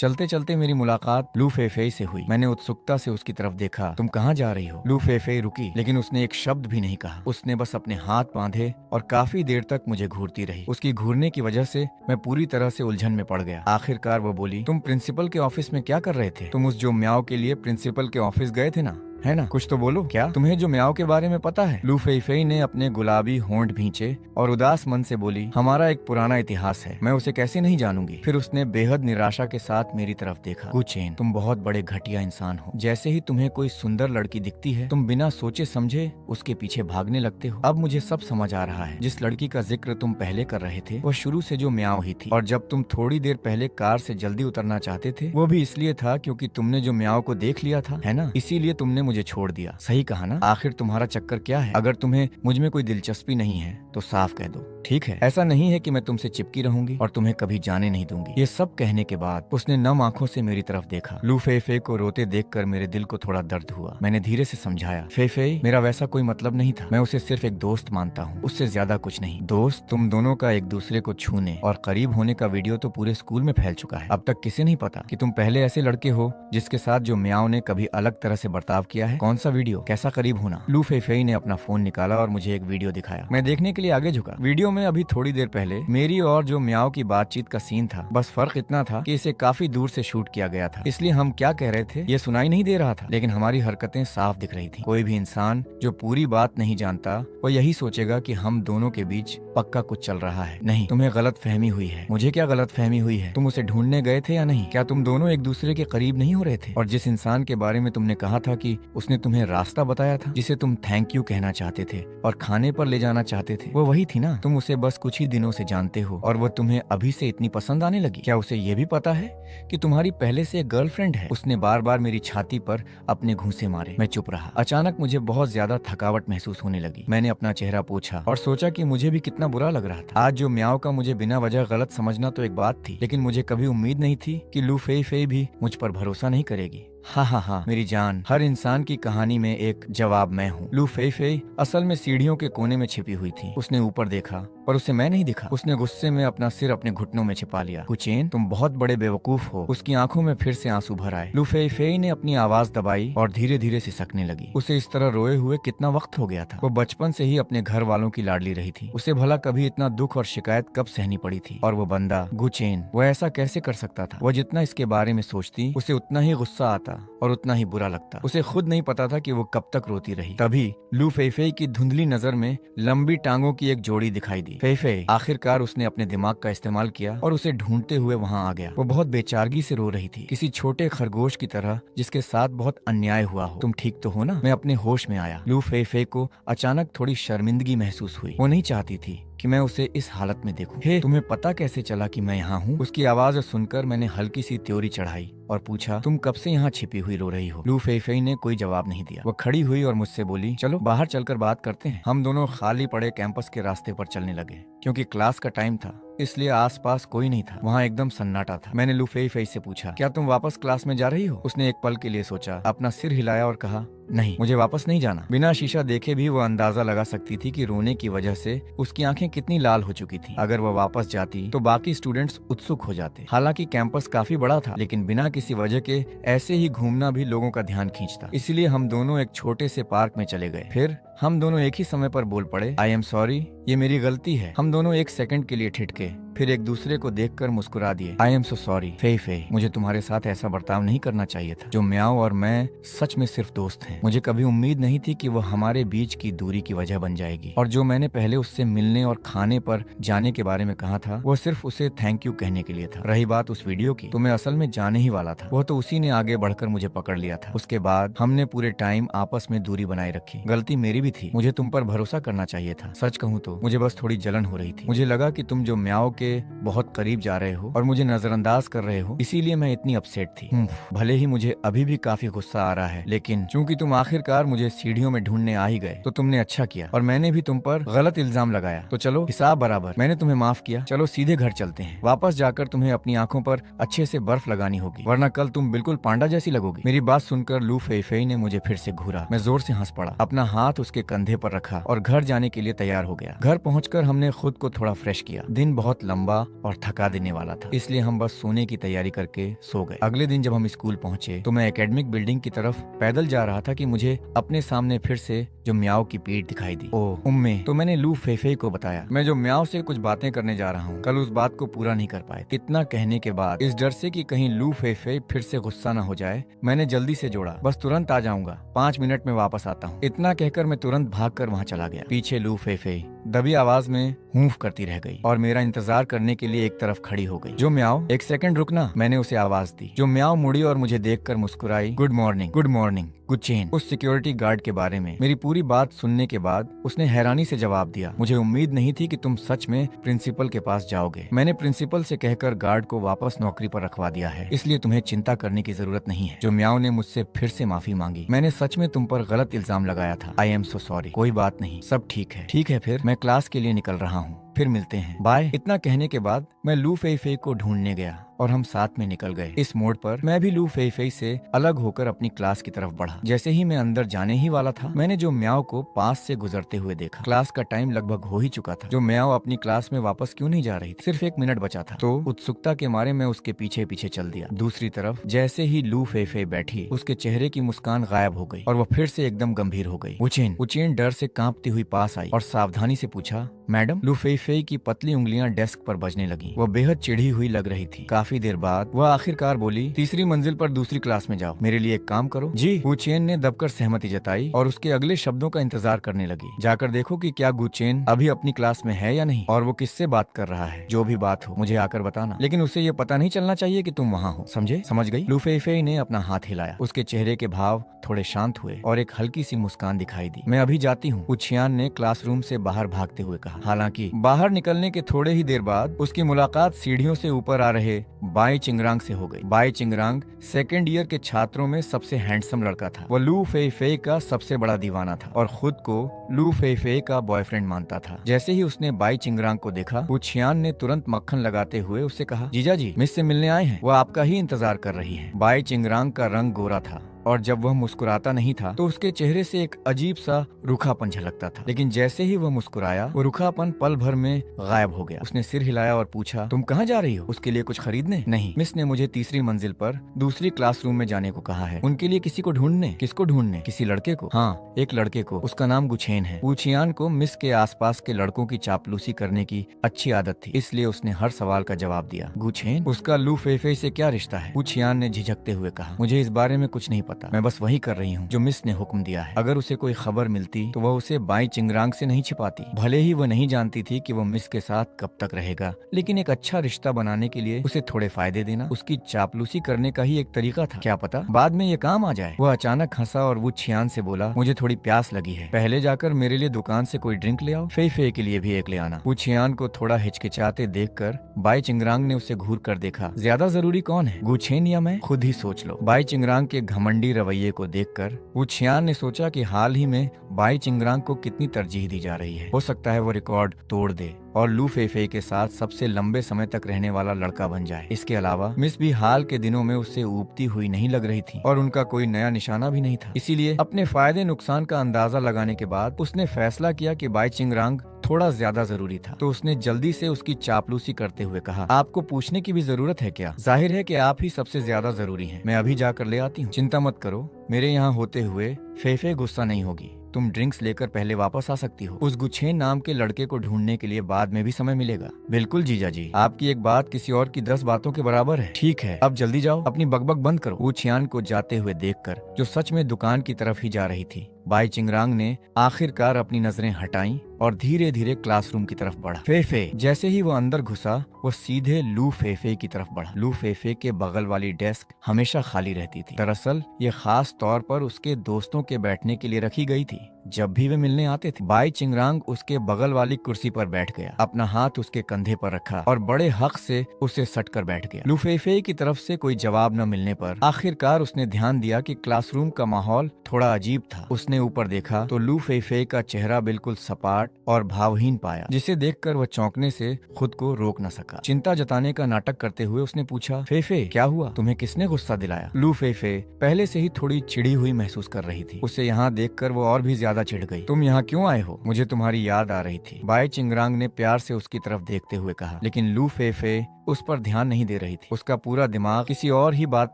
चलते चलते मेरी मुलाकात लू फेफेई से हुई। मैंने उत्सुकता से उसकी तरफ देखा। तुम कहाँ जा रही हो? लू फेफेई रुकी, लेकिन उसने एक शब्द भी नहीं कहा। उसने बस अपने हाथ बांधे और काफी देर तक मुझे घूरती रही। उसकी घूरने की वजह से मैं पूरी तरह से उलझन में पड़ गया। आखिरकार वो बोली, तुम प्रिंसिपल के ऑफिस में क्या कर रहे थे? तुम उस जो म्याओ के लिए प्रिंसिपल के ऑफिस गए थे ना, है ना? कुछ तो बोलो। क्या तुम्हें जो म्याओ के बारे में पता है? लू फेफेई ने अपने गुलाबी होंठ भींचे और उदास मन से बोली, हमारा एक पुराना इतिहास है, मैं उसे कैसे नहीं जानूंगी। फिर उसने बेहद निराशा के साथ मेरी तरफ देखा। गुचेन, तुम बहुत बड़े घटिया इंसान हो। जैसे ही तुम्हें कोई सुंदर लड़की दिखती है, तुम बिना सोचे समझे उसके पीछे भागने लगते हो। अब मुझे सब समझ आ रहा है। जिस लड़की का जिक्र तुम पहले कर रहे थे, वह शुरू से जो म्याओ ही थी। और जब तुम थोड़ी देर पहले कार से जल्दी उतरना चाहते थे, वो भी इसलिए था क्योंकि तुमने जो म्याओ को देख लिया था, है ना? इसीलिए तुमने मुझे छोड़ दिया। सही कहा ना? आखिर तुम्हारा चक्कर क्या है? अगर तुम्हें मुझ में कोई दिलचस्पी नहीं है तो साफ कह दो, ठीक है? ऐसा नहीं है कि मैं तुमसे चिपकी रहूंगी और तुम्हें कभी जाने नहीं दूंगी। ये सब कहने के बाद उसने नम आंखों से मेरी तरफ देखा। लू फेफे को रोते देखकर मेरे दिल को थोड़ा दर्द हुआ। मैंने धीरे से समझाया, फेफे, मेरा वैसा कोई मतलब नहीं था। मैं उसे सिर्फ एक दोस्त मानता हूँ, उससे ज्यादा कुछ नहीं। दोस्त? तुम दोनों का एक दूसरे को छूने और करीब होने का वीडियो तो पूरे स्कूल में फैल चुका है। अब तक किसे नहीं पता कि तुम पहले ऐसे लड़के हो जिसके साथ जो म्याओ ने कभी अलग तरह से बर्ताव किया है? कौन सा वीडियो? कैसा करीब होना? लू फेफे ने अपना फोन निकाला और मुझे एक वीडियो दिखाया। मैं देखने के लिए आगे झुका। वीडियो में अभी थोड़ी देर पहले मेरी और जो म्याओ की बातचीत का सीन था। बस फर्क इतना था कि इसे काफी दूर से शूट किया गया था, इसलिए हम क्या कह रहे थे ये सुनाई नहीं दे रहा था, लेकिन हमारी हरकतें साफ दिख रही थी। कोई भी इंसान जो पूरी बात नहीं जानता, वो यही सोचेगा कि हम दोनों के बीच पक्का कुछ चल रहा है। नहीं, तुम्हें गलत फहमी हुई है। मुझे क्या गलत फहमी हुई है? तुम उसे ढूंढने गए थे या नहीं? क्या तुम दोनों एक दूसरे के करीब नहीं हो रहे थे? और जिस इंसान के बारे में तुमने कहा था कि उसने तुम्हें रास्ता बताया था, जिसे तुम थैंक यू कहना चाहते थे और खाने पर ले जाना चाहते थे, वो वही थी ना? तुम उसे बस कुछ ही दिनों से जानते हो और वो तुम्हें अभी से इतनी पसंद आने लगी? क्या उसे ये भी पता है कि तुम्हारी पहले से एक गर्लफ्रेंड है? उसने बार बार मेरी छाती पर अपने घूंसे मारे। मैं चुप रहा। अचानक मुझे बहुत ज्यादा थकावट महसूस होने लगी। मैंने अपना चेहरा पोंछा और सोचा कि मुझे भी कितना बुरा लग रहा था। आज जो म्याओ का मुझे बिना वजह गलत समझना तो एक बात थी, लेकिन मुझे कभी उम्मीद नहीं थी कि लू फेई भी मुझ पर भरोसा नहीं करेगी। हाँ हाँ हाँ मेरी जान, हर इंसान की कहानी में एक जवाब मैं हूँ। लू फेई असल में सीढ़ियों के कोने में छिपी हुई थी। उसने ऊपर देखा पर उसे मैं नहीं दिखा। उसने गुस्से में अपना सिर अपने घुटनों में छिपा लिया। कुचेन, तुम बहुत बड़े बेवकूफ हो। उसकी आंखों में फिर से आंसू भर आए। लू फेई ने अपनी आवाज दबाई और धीरे धीरे सिसकने लगी। उसे इस तरह रोए हुए कितना वक्त हो गया था। वो बचपन से ही अपने घर वालों की लाडली रही थी। उसे भला कभी इतना दुख और शिकायत कब सहनी पड़ी थी? और वो बंदा गुचेन, वो ऐसा कैसे कर सकता था? वो जितना इसके बारे में सोचती, उसे उतना ही गुस्सा आता और उतना ही बुरा लगता। उसे खुद नहीं पता था कि वो कब तक रोती रही। तभी लू फेई की धुंधली नजर में लंबी टांगों की एक जोड़ी दिखाई दी। फेई, आखिरकार उसने अपने दिमाग का इस्तेमाल किया और उसे ढूंढते हुए वहां आ गया। वो बहुत बेचारगी से रो रही थी, किसी छोटे खरगोश की तरह जिसके साथ बहुत अन्याय हुआ हो। तुम ठीक तो हो ना? मैं अपने होश में आया। लू फेई को अचानक थोड़ी शर्मिंदगी महसूस हुई। वो नहीं चाहती थी कि मैं उसे इस हालत में देखूं। हे, तुम्हें पता कैसे चला कि मैं यहाँ हूँ? उसकी आवाज सुनकर मैंने हल्की सी त्योरी चढ़ाई और पूछा, तुम कब से यहाँ छिपी हुई रो रही हो? लू फेई ने कोई जवाब नहीं दिया। वो खड़ी हुई और मुझसे बोली, चलो बाहर चलकर बात करते हैं। हम दोनों खाली पड़े कैंपस के रास्ते पर चलने लगे। क्योंकि क्लास का टाइम था, इसलिए आसपास कोई नहीं था। वहाँ एकदम सन्नाटा था। मैंने लू फेई से पूछा, क्या तुम वापस क्लास में जा रही हो? उसने एक पल के लिए सोचा, अपना सिर हिलाया और कहा, नहीं, मुझे वापस नहीं जाना। बिना शीशा देखे भी वो अंदाजा लगा सकती थी कि रोने की वजह से उसकी आंखें कितनी लाल हो चुकी थी। अगर वो वापस जाती तो बाकी स्टूडेंट्स उत्सुक हो जाते। हालांकि कैंपस काफी बड़ा था, लेकिन बिना किसी वजह के ऐसे ही घूमना भी लोगों का ध्यान खींचता। इसलिए हम दोनों एक छोटे से पार्क में चले गए। फिर हम दोनों एक ही समय पर बोल पड़े, आई एम सॉरी, ये मेरी गलती है। हम दोनों एक सेकंड के लिए ठिठके, फिर एक दूसरे को देखकर मुस्कुरा दिए। I am so sorry Fei, मुझे तुम्हारे साथ ऐसा बर्ताव नहीं करना चाहिए था। जो म्याओ और मैं सच में सिर्फ दोस्त हैं। मुझे कभी उम्मीद नहीं थी कि वो हमारे बीच की दूरी की वजह बन जाएगी। और जो मैंने पहले उससे मिलने और खाने पर जाने के बारे में कहा था, वो सिर्फ उसे थैंक यू कहने के लिए था। रही बात उस वीडियो की, तो मैं असल में जाने ही वाला था। वो तो उसी ने आगे बढ़कर मुझे पकड़ लिया था। उसके बाद हमने पूरे टाइम आपस में दूरी बनाए रखी। गलती मेरी भी थी, मुझे तुम पर भरोसा करना चाहिए था। सच कहूँ तो मुझे बस थोड़ी जलन हो रही थी। मुझे लगा कि तुम जो म्याओ के बहुत करीब जा रहे हो और मुझे नजरअंदाज कर रहे हो, इसीलिए मैं इतनी अपसेट थी। भले ही मुझे अभी भी काफी गुस्सा आ रहा है, लेकिन चूंकि तुम आखिरकार मुझे सीढ़ियों में ढूंढने आ ही गए, तो तुमने अच्छा किया। और मैंने भी तुम पर गलत इल्जाम लगाया, तो चलो हिसाब बराबर। मैंने तुम्हें माफ किया। चलो सीधे घर चलते हैं। वापस जाकर तुम्हें अपनी आंखों पर अच्छे से बर्फ लगानी होगी, वरना कल तुम बिल्कुल पांडा जैसी लगोगी। मेरी बात सुनकर लू फेई ने मुझे फिर से घूरा। मैं जोर से हंस पड़ा, अपना हाथ उसके कंधे पर रखा और घर जाने के लिए तैयार हो गया। घर पहुंचकर हमने खुद को थोड़ा फ्रेश किया। दिन बहुत लंबा और थका देने वाला था, इसलिए हम बस सोने की तैयारी करके सो गए। अगले दिन जब हम स्कूल पहुंचे तो मैं एकेडमिक बिल्डिंग की तरफ पैदल जा रहा था कि मुझे अपने सामने फिर से जो म्याओ की पीठ दिखाई दी। ओह उम्मे, तो मैंने लू फेफे को बताया मैं जो म्याओ से कुछ बातें करने जा रहा हूँ। कल उस बात को पूरा नहीं कर पाए। इतना कहने के बाद इस डर से कि कहीं लू फेफे फिर से गुस्सा न हो जाए, मैंने जल्दी से जोड़ा, बस तुरंत आ जाऊंगा, 5 मिनट में वापस आता हूँ। इतना कहकर मैं तुरंत भागकर वहाँ चला गया। पीछे लू फेफे दबी आवाज में हूंफ करती रह गई और मेरा इंतजार करने के लिए एक तरफ खड़ी हो गई। जो म्याओ, एक सेकंड रुकना, मैंने उसे आवाज दी। जो म्याओ मुड़ी और मुझे देखकर मुस्कुराई। Good morning, good morning Guchen. उस सिक्योरिटी गार्ड के बारे में मेरी पूरी बात सुनने के बाद उसने हैरानी से जवाब दिया, मुझे उम्मीद नहीं थी कि तुम सच में प्रिंसिपल के पास जाओगे। मैंने प्रिंसिपल से कहकर गार्ड को वापस नौकरी पर रखवा दिया है, इसलिए तुम्हें चिंता करने की जरूरत नहीं है। जो म्याओ ने मुझसे फिर से माफी मांगी। मैंने सच में तुम पर गलत इल्जाम लगाया था। I am so sorry. कोई बात नहीं, सब ठीक है। ठीक है, फिर मैं क्लास के लिए निकल रहा हूँ, फिर मिलते हैं, बाय। इतना कहने के बाद मैं लू फेई को ढूंढने गया और हम साथ में निकल गए। इस मोड़ पर मैं भी लू फेई से अलग होकर अपनी क्लास की तरफ बढ़ा। जैसे ही मैं अंदर जाने ही वाला था, मैंने जो म्याओ को पास से गुजरते हुए देखा। क्लास का टाइम लगभग हो ही चुका था। जो म्याओ अपनी क्लास में वापस क्यों नहीं जा रही थी, सिर्फ 1 मिनट बचा था। तो उत्सुकता के मारे मैं उसके पीछे पीछे चल दिया। दूसरी तरफ जैसे ही लू फेई बैठी, उसके चेहरे की मुस्कान गायब हो गई और वह फिर से एकदम गंभीर हो गई। उचेन डर से कांपती हुई पास आई और सावधानी से पूछा, मैडम। लू फेई की पतली उंगलियां डेस्क पर बजने लगी। वह बेहद चिढ़ी हुई लग रही थी। काफी देर बाद वह आखिरकार बोली, तीसरी मंजिल पर दूसरी क्लास में जाओ, मेरे लिए एक काम करो। जी। गुचेन ने दबकर सहमति जताई और उसके अगले शब्दों का इंतजार करने लगी। जाकर देखो कि क्या गुचेन अभी अपनी क्लास में है या नहीं और वो किससे बात कर रहा है। जो भी बात हो मुझे आकर बताना, लेकिन उसे ये पता नहीं चलना चाहिए कि तुम वहाँ हो, समझे? समझ गई। लू फेई ने अपना हाथ हिलाया। उसके चेहरे के भाव थोड़े शांत हुए और एक हल्की सी मुस्कान दिखाई दी। मैं अभी जाती हूँ, उचियान ने क्लासरूम से बाहर भागते हुए कहा। हालांकि बाहर निकलने के थोड़े ही देर बाद उसकी मुलाकात सीढ़ियों से ऊपर आ रहे बाई चिंगरांग से हो गई। बाई चिंगरांग सेकेंड ईयर के छात्रों में सबसे हैंडसम लड़का था। वह लू फेई का सबसे बड़ा दीवाना था और खुद को लू फेई का बॉयफ्रेंड मानता था। जैसे ही उसने बाई चिंगरांग को देखा, उचियान ने तुरंत मक्खन लगाते हुए उससे कहा, जीजा जी मिस से मिलने आए हैं, वह आपका ही इंतजार कर रही है। बाई चिंगरांग का रंग गोरा था और जब वह मुस्कुराता नहीं था तो उसके चेहरे से एक अजीब सा रूखापन झलकता था, लेकिन जैसे ही वह मुस्कुराया, वो रूखापन पल भर में गायब हो गया। उसने सिर हिलाया और पूछा, तुम कहाँ जा रही हो? उसके लिए कुछ खरीदने? नहीं, मिस ने मुझे तीसरी मंजिल पर दूसरी क्लासरूम में जाने को कहा है। उनके लिए किसी को ढूंढने? किसको ढूंढने? किसी लड़के को? हाँ, एक लड़के को। उसका नाम गुचेन है। उचियान को मिस के आसपास के लड़कों की चापलूसी करने की अच्छी आदत थी, इसलिए उसने हर सवाल का जवाब दिया। गुचेन? उसका लू फेई से क्या रिश्ता है? उचियान ने झिझकते हुए कहा, मुझे इस बारे में कुछ नहीं पता, मैं बस वही कर रही हूँ जो मिस ने हुक्म दिया है। अगर उसे कोई खबर मिलती तो वह उसे बाई चिंगरांग से नहीं छिपाती। भले ही वह नहीं जानती थी कि वह मिस के साथ कब तक रहेगा, लेकिन एक अच्छा रिश्ता बनाने के लिए उसे थोड़े फायदे देना उसकी चापलूसी करने का ही एक तरीका था। क्या पता बाद में ये काम आ जाए। वह अचानक हंसा और वो छियान से बोला, मुझे थोड़ी प्यास लगी है, पहले जाकर मेरे लिए दुकान से कोई ड्रिंक ले आओ, फेई के लिए भी एक ले आना। वो छियान को थोड़ा हिचकिचाते देखकर बाई चिंगरांग ने उसे घूर कर देखा। ज्यादा जरूरी कौन है, गुचेन या मैं? खुद ही सोच लो। बाई चिंगरांग के घमंडी रवैये को देखकर वो छियान ने सोचा कि हाल ही में बाई चिंगरांग को कितनी तरजीह दी जा रही है। हो सकता है वो रिकॉर्ड तोड़ दे और लू फेई के साथ सबसे लंबे समय तक रहने वाला लड़का बन जाए। इसके अलावा मिस भी हाल के दिनों में उससे ऊबती हुई नहीं लग रही थी और उनका कोई नया निशाना भी नहीं था। इसीलिए अपने फायदे नुकसान का अंदाजा लगाने के बाद उसने फैसला किया कि बाई चिंगरांग थोड़ा ज्यादा जरूरी था। तो उसने जल्दी से उसकी चापलूसी करते हुए कहा, आपको पूछने की भी जरूरत है क्या? जाहिर है कि आप ही सबसे ज्यादा जरूरी हैं। मैं अभी जाकर ले आती हूँ। चिंता मत करो, मेरे यहाँ होते हुए फेफे गुस्सा नहीं होगी। तुम ड्रिंक्स लेकर पहले वापस आ सकती हो। उस गुचेन नाम के लड़के को ढूंढने के लिए बाद में भी समय मिलेगा। बिल्कुल जीजा जी, आपकी एक बात किसी और की 10 बातों के बराबर है। ठीक है, अब जल्दी जाओ, अपनी बकबक बंद करो। वो छियान को जाते हुए देखकर, जो सच में दुकान की तरफ ही जा रही थी, बाई चिंगरांग ने आखिरकार अपनी नजरें हटाईं और धीरे धीरे क्लासरूम की तरफ बढ़ा। फेफे जैसे ही वो अंदर घुसा, वो सीधे लू फेई की तरफ बढ़ा। लू फेई के बगल वाली डेस्क हमेशा खाली रहती थी। दरअसल ये खास तौर पर उसके दोस्तों के बैठने के लिए रखी गई थी। जब भी वे मिलने आते थे, बाई चिंगरांग उसके बगल वाली कुर्सी पर बैठ गया, अपना हाथ उसके कंधे पर रखा और बड़े हक से उसे सट कर बैठ गया। लू फेई की तरफ से कोई जवाब न मिलने पर आखिरकार उसने ध्यान दिया कि क्लासरूम का माहौल थोड़ा अजीब था। उसने ऊपर देखा तो लू फेई का चेहरा बिल्कुल सपाट और भावहीन पाया, जिसे देखकर वह चौंकने से खुद को रोक न सका। चिंता जताने का नाटक करते हुए उसने पूछा, फेफे क्या हुआ? तुम्हें किसने गुस्सा दिलाया? लू फेई पहले से ही थोड़ी चिढ़ी हुई महसूस कर रही थी। उसे यहाँ देखकर वो और भी ज्यादा चिढ़ गई। तुम यहाँ क्यों आए हो? मुझे तुम्हारी याद आ रही थी, बाई चिंगरांग ने प्यार से उसकी तरफ देखते हुए कहा। लेकिन लू फेफे उस पर ध्यान नहीं दे रही थी। उसका पूरा दिमाग किसी और ही बात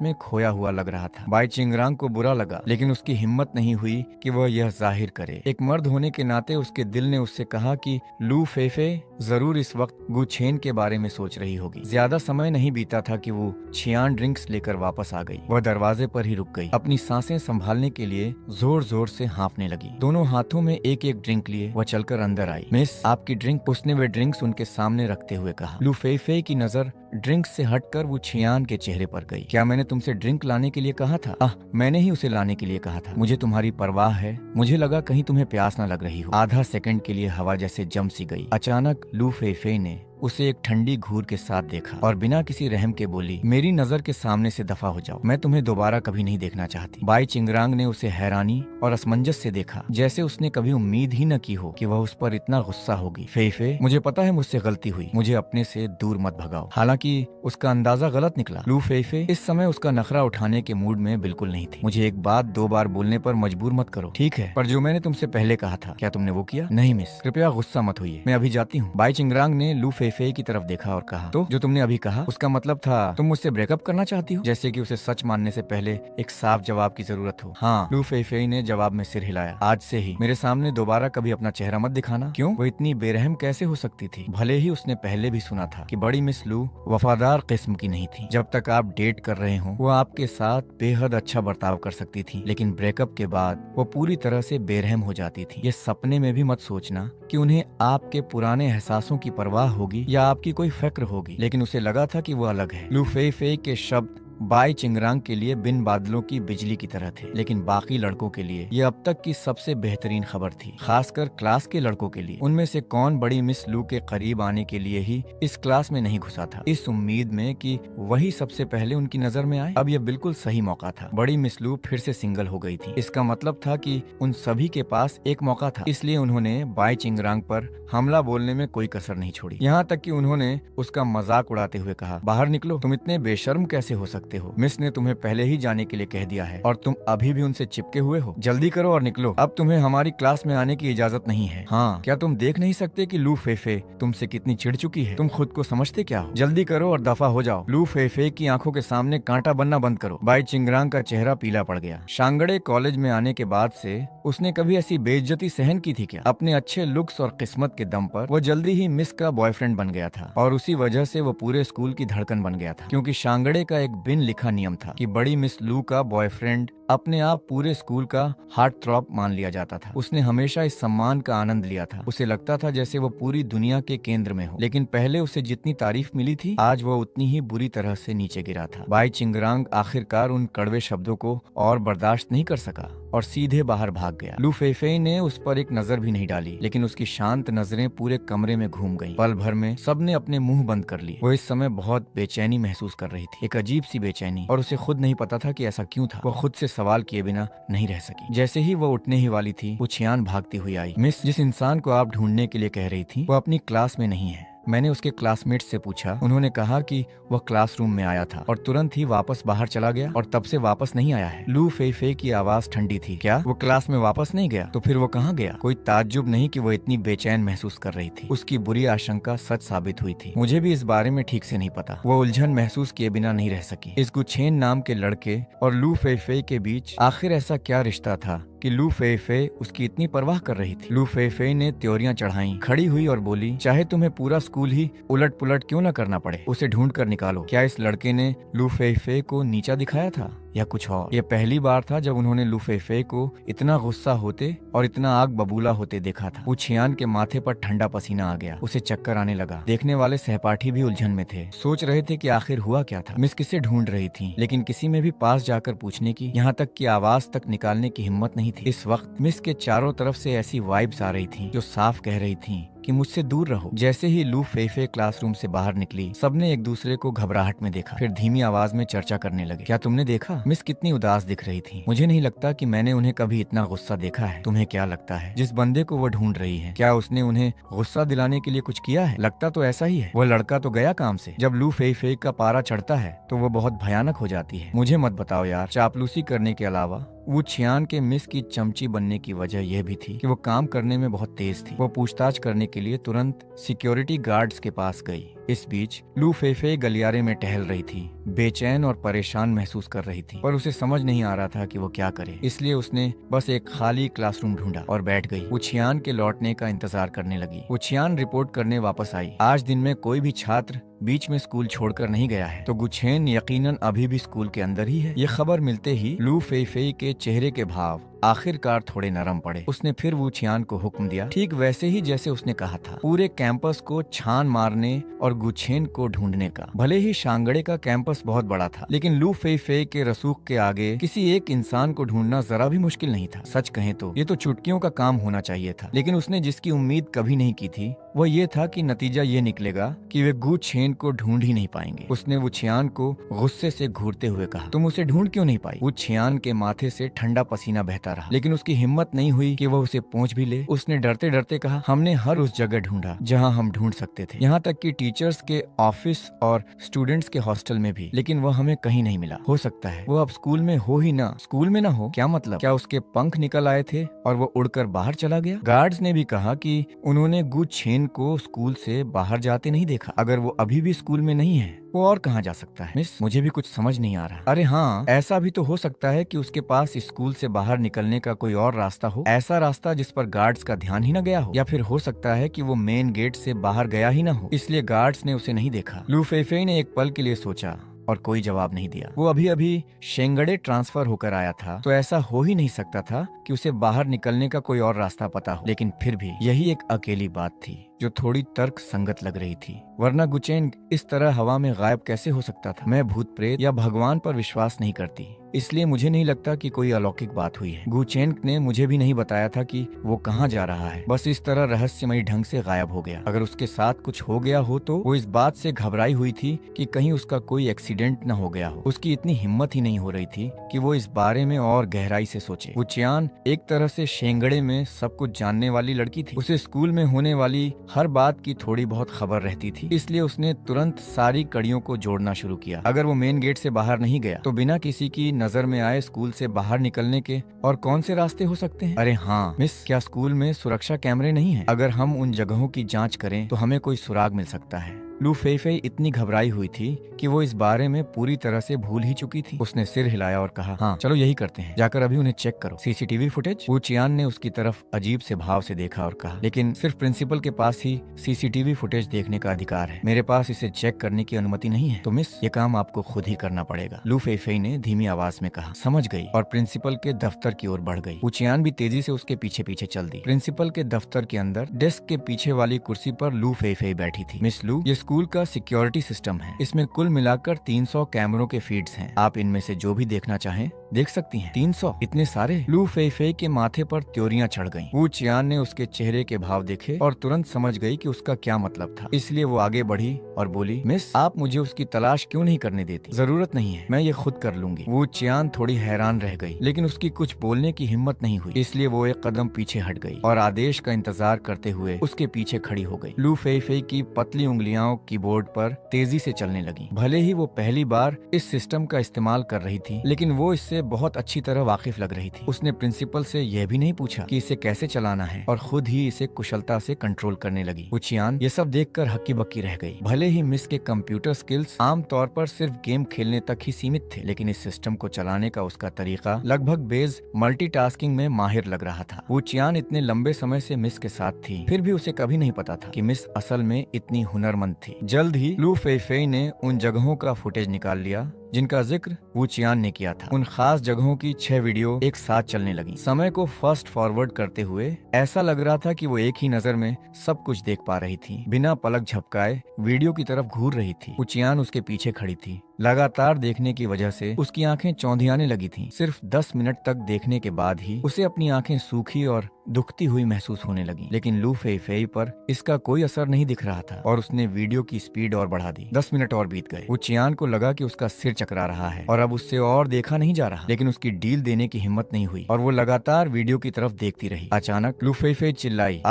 में खोया हुआ लग रहा था। बाई चिंगरांग को बुरा लगा, लेकिन उसकी हिम्मत नहीं हुई कि वह यह जाहिर करे। एक मर्द होने के नाते उसके दिल ने उससे कहा कि लू फेफे जरूर इस वक्त गुछेन के बारे में सोच रही होगी। ज्यादा समय नहीं बीता था कि वो छियान ड्रिंक्स लेकर वापस आ गई। वह दरवाजे पर ही रुक गई, अपनी सांसें संभालने के लिए जोर जोर से हाँफने लगी। दोनों हाथों में एक एक ड्रिंक लिए वह चलकर अंदर आई। मिस, आपकी ड्रिंक। उसने वे ड्रिंक्स उनके सामने रखते हुए कहा। लू फेफे की नजर ड्रिंक से हटकर वो छियान के चेहरे पर गई। क्या मैंने तुमसे ड्रिंक लाने के लिए कहा था? मैंने ही उसे लाने के लिए कहा था। मुझे तुम्हारी परवाह है। मुझे लगा कहीं तुम्हें प्यास न लग रही हो। आधा सेकंड के लिए हवा जैसे जम सी गई। अचानक लू फेफे ने उसे एक ठंडी घूर के साथ देखा और बिना किसी रहम के बोली, मेरी नजर के सामने से दफा हो जाओ, मैं तुम्हें दोबारा कभी नहीं देखना चाहती। बाई चिंगरांग ने उसे हैरानी और असमंजस से देखा, जैसे उसने कभी उम्मीद ही न की हो कि वह उस पर इतना गुस्सा होगी। फेफे, मुझे पता है मुझसे गलती हुई, मुझे अपने से दूर मत भगाओ। हालांकि उसका अंदाजा गलत निकला। लू फेफे इस समय उसका नखरा उठाने के मूड में बिल्कुल नहीं थी। मुझे एक बात 2 बार बोलने पर मजबूर मत करो, ठीक है? पर जो मैंने तुमसे पहले कहा था, क्या तुमने वो किया? नहीं मिस, कृपया गुस्सा मत होइए, मैं अभी जाती हूँ। बाई चिंगरांग ने लू फेफे की तरफ देखा और कहा, तो जो तुमने अभी कहा उसका मतलब था तुम मुझसे ब्रेकअप करना चाहती हो? जैसे कि उसे सच मानने से पहले एक साफ जवाब की जरूरत हो। हाँ, लू फेफे ने जवाब में सिर हिलाया। आज से ही मेरे सामने दोबारा कभी अपना चेहरा मत दिखाना। क्यों? वो इतनी बेरहम कैसे हो सकती थी? भले ही उसने पहले भी सुना था कि बड़ी मिस लू वफादार किस्म की नहीं थी। जब तक आप डेट कर रहे हो वो आपके साथ बेहद अच्छा बर्ताव कर सकती थी, लेकिन ब्रेकअप के बाद वो पूरी तरह से बेरहम हो जाती थी। ये सपने में भी मत सोचना कि उन्हें आपके पुराने एहसासों की परवाह होगी या आपकी कोई फिक्र होगी, लेकिन उसे लगा था कि वो अलग है। लू फेफे के शब्द बाई चिंगरांग के लिए बिन बादलों की बिजली की तरह थे, लेकिन बाकी लड़कों के लिए ये अब तक की सबसे बेहतरीन खबर थी, खासकर क्लास के लड़कों के लिए। उनमें से कौन बड़ी मिस लू के करीब आने के लिए ही इस क्लास में नहीं घुसा था, इस उम्मीद में कि वही सबसे पहले उनकी नजर में आए। अब यह बिल्कुल सही मौका था। बड़ी मिस लू फिर से सिंगल हो गई थी। इसका मतलब था कि उन सभी के पास एक मौका था, इसलिए उन्होंने बाई चिंगरांग पर हमला बोलने में कोई कसर नहीं छोड़ी। यहाँ तक कि उन्होंने उसका मजाक उड़ाते हुए कहा, बाहर निकलो, तुम इतने बेशर्म कैसे हो सकते हो? मिस ने तुम्हें पहले ही जाने के लिए कह दिया है और तुम अभी भी उनसे चिपके हुए हो। जल्दी करो और निकलो, अब तुम्हें हमारी क्लास में आने की इजाजत नहीं है। हाँ, क्या तुम देख नहीं सकते कि लू फेफे तुमसे कितनी चिढ़ चुकी है? तुम खुद को समझते क्या हो? जल्दी करो और दफा हो जाओ। लू फेफे की आंखों के सामने कांटा बनना बंद करो। बाई चिंगरांग का चेहरा पीला पड़ गया। शांगड़े कॉलेज में आने के बाद से उसने कभी ऐसी बेइज्जती सहन की थी क्या? अपने अच्छे लुक्स और किस्मत के दम पर वो जल्दी ही मिस का बॉयफ्रेंड बन गया था और उसी वजह से वो पूरे स्कूल की धड़कन बन गया था, क्योंकि शांगड़े का एक बिन लिखा नियम था कि बड़ी मिस लू का बॉयफ्रेंड अपने आप पूरे स्कूल का हार्ट थ्रॉप मान लिया जाता था। उसने हमेशा इस सम्मान का आनंद लिया था। उसे लगता था जैसे वो पूरी दुनिया के केंद्र में हो, लेकिन पहले उसे जितनी तारीफ मिली थी आज वो उतनी ही बुरी तरह से नीचे गिरा था। बाई चिंगरांग आखिरकार उन कड़वे शब्दों को और बर्दाश्त नहीं कर सका और सीधे बाहर भाग गया। लू फेफे ने उस पर एक नजर भी नहीं डाली, लेकिन उसकी शांत नजरें पूरे कमरे में घूम गईं। पल भर में सबने अपने मुंह बंद कर लिए। वो इस समय बहुत बेचैनी महसूस कर रही थी, एक अजीब सी बेचैनी, और उसे खुद नहीं पता था कि ऐसा क्यों था। वो खुद से सवाल किए बिना नहीं रह सकी। जैसे ही वो उठने ही वाली थी, वो छियान भागती हुई आई। मिस, जिस इंसान को आप ढूंढने के लिए कह रही थी वो अपनी क्लास में नहीं है। मैंने उसके क्लासमेट से पूछा, उन्होंने कहा कि वह क्लासरूम में आया था और तुरंत ही वापस बाहर चला गया और तब से वापस नहीं आया है। लू फेफे की आवाज ठंडी थी। क्या वो क्लास में वापस नहीं गया? तो फिर वो कहाँ गया? कोई ताज्जुब नहीं कि वो इतनी बेचैन महसूस कर रही थी। उसकी बुरी आशंका सच साबित हुई थी। मुझे भी इस बारे में ठीक से नहीं पता। वो उलझन महसूस किए बिना नहीं रह सकी। इस गुछेन नाम के लड़के और लू फेफे के बीच आखिर ऐसा क्या रिश्ता था कि लू फेफे उसकी इतनी परवाह कर रही थी? लू फेफे ने त्योरियां चढ़ाई, खड़ी हुई और बोली, चाहे तुम्हें पूरा स्कूल ही उलट पुलट क्यों न करना पड़े, उसे ढूंढ कर निकालो। क्या इस लड़के ने लू फेफे को नीचा दिखाया था या कुछ और? ये पहली बार था जब उन्होंने लू फेफे को इतना गुस्सा होते और इतना आग बबूला होते देखा था। वो छियान के माथे पर ठंडा पसीना आ गया। उसे चक्कर आने लगा। देखने वाले सहपाठी भी उलझन में थे, सोच रहे थे कि आखिर हुआ क्या था। मिस किसे ढूंढ रही थी, लेकिन किसी में भी पास जाकर पूछने की, यहाँ तक कि आवाज तक निकालने की हिम्मत नहीं थी। इस वक्त मिस के चारों तरफ से ऐसी वाइब्स आ रही थी जो साफ कह रही थी कि मुझसे दूर रहो। जैसे ही लू फेफे क्लासरूम से बाहर निकली, सबने एक दूसरे को घबराहट में देखा, फिर धीमी आवाज में चर्चा करने लगे। क्या तुमने देखा? मिस कितनी उदास दिख रही थी। मुझे नहीं लगता कि मैंने उन्हें कभी इतना गुस्सा देखा है। तुम्हें क्या लगता है, जिस बंदे को वो ढूंढ रही है, क्या उसने उन्हें गुस्सा दिलाने के लिए कुछ किया है? लगता तो ऐसा ही है। वो लड़का तो गया काम से। जब लू फेफे का पारा चढ़ता है तो वो बहुत भयानक हो जाती है। मुझे मत बताओ यार, चापलूसी करने के अलावा वो छियान के मिस की चमची बनने की वजह यह भी थी कि वो काम करने में बहुत तेज थी। वो पूछताछ करने के लिए तुरंत सिक्योरिटी गार्ड्स के पास गई। इस बीच लू फेफे गलियारे में टहल रही थी, बेचैन और परेशान महसूस कर रही थी, पर उसे समझ नहीं आ रहा था कि वो क्या करे। इसलिए उसने बस एक खाली क्लासरूम ढूंढा और बैठ गई। वो छियान के लौटने का इंतजार करने लगी। वो छियान रिपोर्ट करने वापस आई। आज दिन में कोई भी छात्र बीच में स्कूल छोड़कर नहीं गया है, तो गुछेन यकीनन अभी भी स्कूल के अंदर ही है। ये खबर मिलते ही लू फेफे के चेहरे के भाव आखिरकार थोड़े नरम पड़े। उसने फिर वू छियान को हुक्म दिया, ठीक वैसे ही जैसे उसने कहा था, पूरे कैंपस को छान मारने और गुछेन को ढूंढने का। भले ही शांगड़े का कैंपस बहुत बड़ा था, लेकिन लू फेफे के रसूख के आगे किसी एक इंसान को ढूंढना जरा भी मुश्किल नहीं था। सच कहें तो ये तो चुटकियों का काम होना चाहिए था, लेकिन उसने जिसकी उम्मीद कभी नहीं की थी वह ये था कि नतीजा ये निकलेगा कि वे गु छेन को ढूंढ ही नहीं पाएंगे। उसने वो छियान को गुस्से से घूरते हुए कहा, तुम उसे ढूंढ क्यों नहीं पाई? वो छियान के माथे से ठंडा पसीना बहता रहा, लेकिन उसकी हिम्मत नहीं हुई कि वह उसे पहुंच भी ले। उसने डरते डरते कहा, हमने हर उस जगह ढूंढा जहां हम ढूंढ सकते थे, यहाँ तक कि टीचर्स के ऑफिस और स्टूडेंट्स के हॉस्टल में भी, लेकिन वह हमें कहीं नहीं मिला। हो सकता है वो अब स्कूल में हो ही ना। स्कूल में ना हो क्या मतलब? क्या उसके पंख निकल आए थे और वो उड़कर बाहर चला गया? गार्ड्स ने भी कहा कि उन्होंने गु छेन को स्कूल से बाहर जाते नहीं देखा। अगर वो अभी भी स्कूल में नहीं है, वो और कहाँ जा सकता है? मिस, मुझे भी कुछ समझ नहीं आ रहा। अरे हाँ, ऐसा भी तो हो सकता है कि उसके पास स्कूल से बाहर निकलने का कोई और रास्ता हो, ऐसा रास्ता जिस पर गार्ड्स का ध्यान ही न गया हो। या फिर हो सकता है कि वो मेन गेट से बाहर गया ही ना हो, इसलिए गार्ड्स ने उसे नहीं देखा। लू फेफे ने एक पल के लिए सोचा और कोई जवाब नहीं दिया। वो अभी अभी शेंगड़े ट्रांसफर होकर आया था, तो ऐसा हो ही नहीं सकता था कि उसे बाहर निकलने का कोई और रास्ता पता हो। लेकिन फिर भी यही एक अकेली बात थी जो थोड़ी तर्क संगत लग रही थी, वरना गुचेन इस तरह हवा में गायब कैसे हो सकता था? मैं भूत प्रेत या भगवान पर विश्वास नहीं करती, इसलिए मुझे नहीं लगता कि कोई अलौकिक बात हुई है। गुचेन ने मुझे भी नहीं बताया था कि वो कहाँ जा रहा है, बस इस तरह रहस्यमयी ढंग से गायब हो गया। अगर उसके साथ कुछ हो गया हो तो वो इस बात से घबराई हुई थी कि कहीं उसका कोई एक्सीडेंट न हो गया हो। उसकी इतनी हिम्मत ही नहीं हो रही थी कि वो इस बारे में और गहराई से सोचे। वो चियान एक तरह से शेंगड़े में सब कुछ जानने वाली लड़की थी। उसे स्कूल में होने वाली हर बात की थोड़ी बहुत खबर रहती थी, इसलिए उसने तुरंत सारी कड़ियों को जोड़ना शुरू किया। अगर वो मेन गेट से बाहर नहीं गया तो बिना किसी की नजर में आए स्कूल से बाहर निकलने के और कौन से रास्ते हो सकते हैं? अरे हाँ मिस, क्या स्कूल में सुरक्षा कैमरे नहीं है? अगर हम उन जगहों की जांच करें तो हमें कोई सुराग मिल सकता है। लू फेफे इतनी घबराई हुई थी कि वो इस बारे में पूरी तरह से भूल ही चुकी थी। उसने सिर हिलाया और कहा, हाँ चलो यही करते हैं, जाकर अभी उन्हें चेक करो। CCTV footage? वो चियान ने उसकी तरफ अजीब से भाव से देखा और कहा, लेकिन सिर्फ प्रिंसिपल के पास ही सीसीटीवी फुटेज देखने का अधिकार है, मेरे पास इसे चेक करने की अनुमति नहीं है। तो मिस, ये काम आपको खुद ही करना पड़ेगा, लू फेफे ने धीमी आवाज में कहा। समझ गई और प्रिंसिपल के दफ्तर की ओर बढ़ गई। वो चियान भी तेजी से उसके पीछे पीछे चल दी। प्रिंसिपल के दफ्तर के अंदर डेस्क के पीछे वाली कुर्सी पर लू फेफे बैठी थी। मिस लू, ये स्कूल का सिक्योरिटी सिस्टम है, इसमें कुल मिलाकर 300 कैमरों के फीड्स हैं। आप इनमें से जो भी देखना चाहें देख सकती हैं। 300? इतने सारे? लू फेफे के माथे पर त्योरियां चढ़ गईं। वो चियान ने उसके चेहरे के भाव देखे और तुरंत समझ गई कि उसका क्या मतलब था, इसलिए वो आगे बढ़ी और बोली, मिस आप मुझे उसकी तलाश क्यों नहीं करने देती? जरूरत नहीं है, मैं ये खुद कर लूंगी। वो चियान थोड़ी हैरान रह गई, लेकिन उसकी कुछ बोलने की हिम्मत नहीं हुई, इसलिए वो एक कदम पीछे हट गई और आदेश का इंतजार करते हुए उसके पीछे खड़ी हो गई। लू फेफे की पतली उंगलियां कीबोर्ड पर तेजी से चलने लगी। भले ही वो पहली बार इस सिस्टम का इस्तेमाल कर रही थी, लेकिन वो इससे बहुत अच्छी तरह वाकिफ लग रही थी। उसने प्रिंसिपल से यह भी नहीं पूछा कि इसे कैसे चलाना है और खुद ही इसे कुशलता से कंट्रोल करने लगी। वो चियान ये सब देखकर हक्की बक्की रह गई। भले ही मिस के कंप्यूटर स्किल्स आमतौर पर सिर्फ गेम खेलने तक ही सीमित थे, लेकिन इस सिस्टम को चलाने का उसका तरीका लगभग बेस मल्टीटास्किंग में माहिर लग रहा था। वो चियान इतने लंबे समय से मिस के साथ थी, फिर भी उसे कभी नहीं पता था कि मिस असल में इतनी हुनरमंद थी। जल्द ही लू फेफे ने उन जगहों का फुटेज निकाल लिया जिनका जिक्र वो चियान ने किया था। उन खास जगहों की 6 वीडियो एक साथ चलने लगी। समय को फास्ट फॉरवर्ड करते हुए ऐसा लग रहा था कि वो एक ही नजर में सब कुछ देख पा रही थी। बिना पलक झपकाए वीडियो की तरफ घूर रही थी। वो चियान उसके पीछे खड़ी थी। लगातार देखने की वजह से उसकी आंखें चौंधियाने लगी थीं। सिर्फ 10 मिनट तक देखने के बाद ही उसे अपनी आंखें सूखी और दुखती हुई महसूस होने लगी, लेकिन लू फेफे पर इसका कोई असर नहीं दिख रहा था और उसने वीडियो की स्पीड और बढ़ा दी। 10 मिनट और बीत गए। वो चियान को लगा कि उसका सिर चकरा रहा है और अब उससे और देखा नहीं जा रहा, लेकिन उसकी डील देने की हिम्मत नहीं हुई और वो लगातार वीडियो की तरफ देखती रही। अचानक लू फेफे चिल्लाई,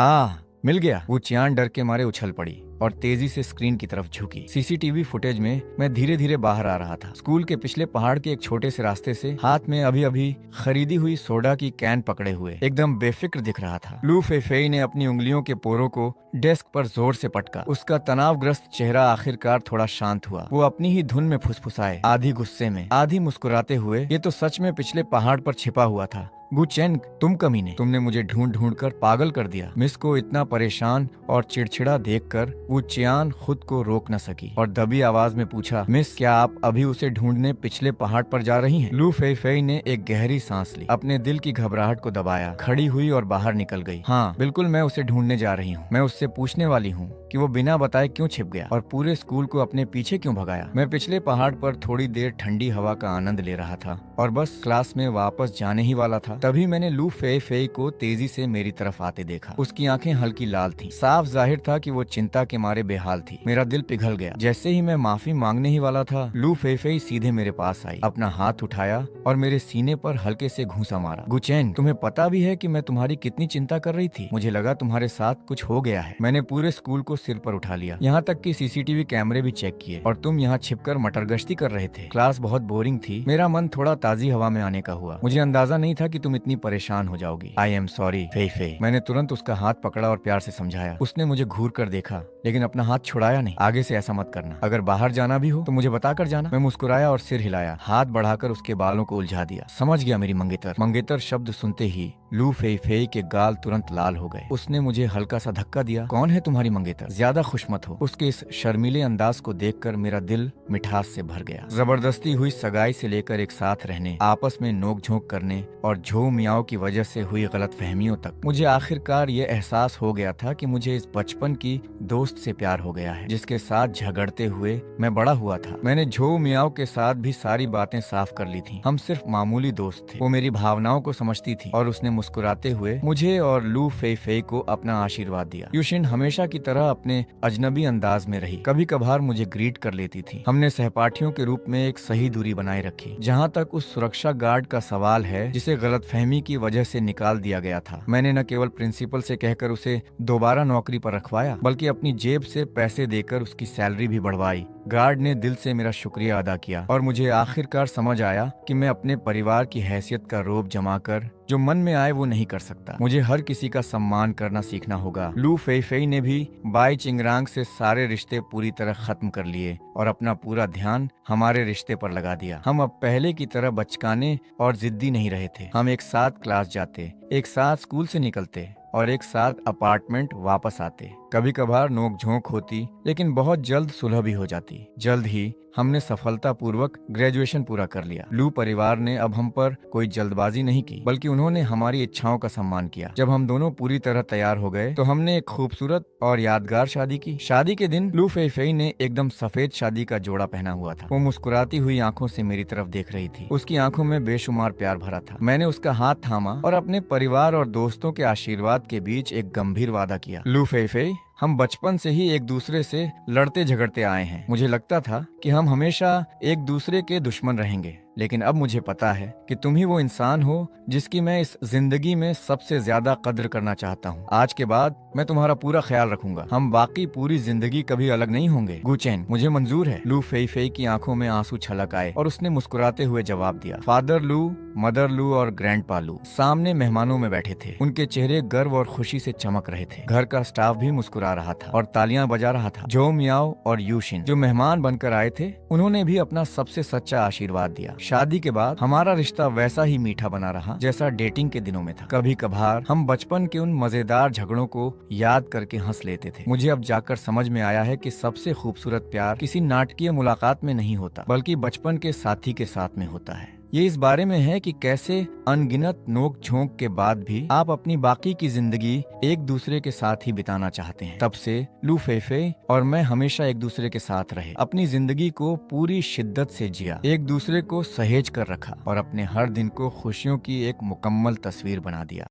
मिल गया। वो चियान डर के मारे उछल पड़ी और तेजी से स्क्रीन की तरफ झुकी। सीसीटीवी फुटेज में मैं धीरे धीरे बाहर आ रहा था। स्कूल के पिछले पहाड़ के एक छोटे से रास्ते से हाथ में अभी अभी खरीदी हुई सोडा की कैन पकड़े हुए एकदम बेफिक्र दिख रहा था। लू फेफेई ने अपनी उंगलियों के पोरों को डेस्क पर जोर से पटका। उसका तनावग्रस्त चेहरा आखिरकार थोड़ा शांत हुआ। वो अपनी ही धुन में फुसफुसाए, आधी गुस्से में आधी मुस्कुराते हुए, ये तो सच में पिछले पहाड़ पर छिपा हुआ था। गुचेन, तुम कमीने, तुमने मुझे ढूंढ ढूंढ कर पागल कर दिया। मिस को इतना परेशान और चिड़चिड़ा देखकर वो चियान खुद को रोक न सकी और दबी आवाज में पूछा, मिस, क्या आप अभी उसे ढूंढने पिछले पहाड़ पर जा रही हैं? लू फेफेई ने एक गहरी सांस ली, अपने दिल की घबराहट को दबाया, खड़ी हुई और बाहर निकल गई। हाँ बिल्कुल, मैं उसे ढूंढने जा रही हूँ। मैं उससे पूछने वाली हूँ कि वो बिना बताए क्यों छिप गया और पूरे स्कूल को अपने पीछे क्यों भगाया। मैं पिछले पहाड़ पर थोड़ी देर ठंडी हवा का आनंद ले रहा था और बस क्लास में वापस जाने ही वाला था। तभी मैंने लू फेफेई को तेजी से मेरी तरफ आते देखा। उसकी आंखें हल्की लाल थीं। साफ जाहिर था कि वो चिंता के मारे बेहाल थी। मेरा दिल पिघल गया। जैसे ही मैं माफी मांगने ही वाला था, लू फेफेई सीधे मेरे पास आई, अपना हाथ उठाया और मेरे सीने पर हल्के से घूंसा मारा। गुचेन, तुम्हें पता भी है कि मैं तुम्हारी कितनी चिंता कर रही थी। मुझे लगा तुम्हारे साथ कुछ हो गया है। मैंने पूरे स्कूल को सिर पर उठा लिया, यहाँ तक कि सीसीटीवी कैमरे भी चेक किए और तुम यहाँ छिपकर मटरगश्ती कर रहे थे। क्लास बहुत बोरिंग थी। मेरा मन थोड़ा ताजी हवा में आने का हुआ। मुझे अंदाजा नहीं था कि तुम इतनी परेशान हो जाओगी। I am sorry Fefe. मैंने तुरंत उसका हाथ पकड़ा और प्यार से समझाया। उसने मुझे घूर कर देखा लेकिन अपना हाथ छुड़ाया नहीं। आगे से ऐसा मत करना। अगर बाहर जाना भी हो तो मुझे बता कर जाना। मैं मुस्कुराया और सिर हिलाया, हाथ बढ़ाकर उसके बालों को उलझा दिया। समझ गया मेरी मंगेतर। मंगेतर शब्द सुनते ही लू फेफेई के गाल तुरंत लाल हो गए। उसने मुझे हल्का सा धक्का दिया। कौन है तुम्हारी मंगेतर? ज्यादा खुश मत हो। उसके इस शर्मीले अंदाज को देखकर मेरा दिल मिठास से भर गया। जबरदस्ती हुई सगाई से लेकर एक साथ रहने, आपस में नोक-झोंक करने और झो मियाओं की वजह से हुई गलतफहमियों तक, मुझे आखिरकार ये एहसास हो गया था कि मुझे इस बचपन की दोस्त से प्यार हो गया है, जिसके साथ झगड़ते हुए मैं बड़ा हुआ था। मैंने झो मियाओं के साथ भी सारी बातें साफ कर ली थी। हम सिर्फ मामूली दोस्त थे। वो मेरी भावनाओं को समझती थी और उसने मुस्कुराते हुए मुझे और लू फेफेई को अपना आशीर्वाद दिया। यूशिन हमेशा की तरह अपने अजनबी अंदाज में रही। कभी कभार मुझे ग्रीट कर लेती थी। हमने सहपाठियों के रूप में एक सही दूरी बनाए रखी। जहाँ तक उस सुरक्षा गार्ड का सवाल है जिसे गलतफहमी की वजह से निकाल दिया गया था, मैंने न केवल प्रिंसिपल से कहकर उसे दोबारा नौकरी पर रखवाया, बल्कि अपनी जेब से पैसे देकर उसकी सैलरी भी बढ़वाई। गार्ड ने दिल से मेरा शुक्रिया अदा किया और मुझे आखिरकार समझ आया कि मैं अपने परिवार की हैसियत का रोब जमाकर जो मन में आए वो नहीं कर सकता। मुझे हर किसी का सम्मान करना सीखना होगा। लू फेफेई ने भी बाई चिंगरांग से सारे रिश्ते पूरी तरह खत्म कर लिए और अपना पूरा ध्यान हमारे रिश्ते पर लगा दिया। हम अब पहले की तरह बचकाने और जिद्दी नहीं रहे थे। हम एक साथ क्लास जाते, एक साथ स्कूल से निकलते और एक साथ अपार्टमेंट वापस आते। कभी कभार नोक झोंक होती, लेकिन बहुत जल्द सुलह भी हो जाती। जल्द ही हमने सफलतापूर्वक ग्रेजुएशन पूरा कर लिया। लू परिवार ने अब हम पर कोई जल्दबाजी नहीं की, बल्कि उन्होंने हमारी इच्छाओं का सम्मान किया। जब हम दोनों पूरी तरह तैयार हो गए तो हमने एक खूबसूरत और यादगार शादी की। शादी के दिन लू फेफेई ने एकदम सफेद शादी का जोड़ा पहना हुआ था। वो मुस्कुराती हुई आंखों से मेरी तरफ देख रही थी। उसकी आंखों में बेशुमार प्यार भरा था। मैंने उसका हाथ थामा और अपने परिवार और दोस्तों के आशीर्वाद के बीच एक गंभीर वादा किया। लू फेफेई, हम बचपन से ही एक दूसरे से लड़ते झगड़ते आए हैं। मुझे लगता था कि हम हमेशा एक दूसरे के दुश्मन रहेंगे, लेकिन अब मुझे पता है कि तुम ही वो इंसान हो जिसकी मैं इस जिंदगी में सबसे ज्यादा कद्र करना चाहता हूँ। आज के बाद मैं तुम्हारा पूरा ख्याल रखूंगा। हम बाकी पूरी जिंदगी कभी अलग नहीं होंगे। गुचेन, मुझे मंजूर है। लू फेफेई की आंखों में आंसू छलक आए और उसने मुस्कुराते हुए जवाब दिया। फादर लू, मदर लू और ग्रैंडपा लू सामने मेहमानों में बैठे थे। उनके चेहरे गर्व और खुशी से चमक रहे थे। घर का स्टाफ भी मुस्कुरा रहा था और तालियां बजा रहा था। जो मियाओ और यूशिन जो मेहमान बनकर आए थे, उन्होंने भी अपना सबसे सच्चा आशीर्वाद दिया। शादी के बाद हमारा रिश्ता वैसा ही मीठा बना रहा जैसा डेटिंग के दिनों में था। कभी कभार हम बचपन के उन मजेदार झगड़ों को याद करके हंस लेते थे। मुझे अब जाकर समझ में आया है कि सबसे खूबसूरत प्यार किसी नाटकीय मुलाकात में नहीं होता, बल्कि बचपन के साथी के साथ में होता है। ये इस बारे में है कि कैसे अनगिनत नोक झोंक के बाद भी आप अपनी बाकी की जिंदगी एक दूसरे के साथ ही बिताना चाहते हैं। तब से लू फेफेई और मैं हमेशा एक दूसरे के साथ रहे, अपनी जिंदगी को पूरी शिद्दत से जिया, एक दूसरे को सहेज कर रखा और अपने हर दिन को खुशियों की एक मुकम्मल तस्वीर बना दिया।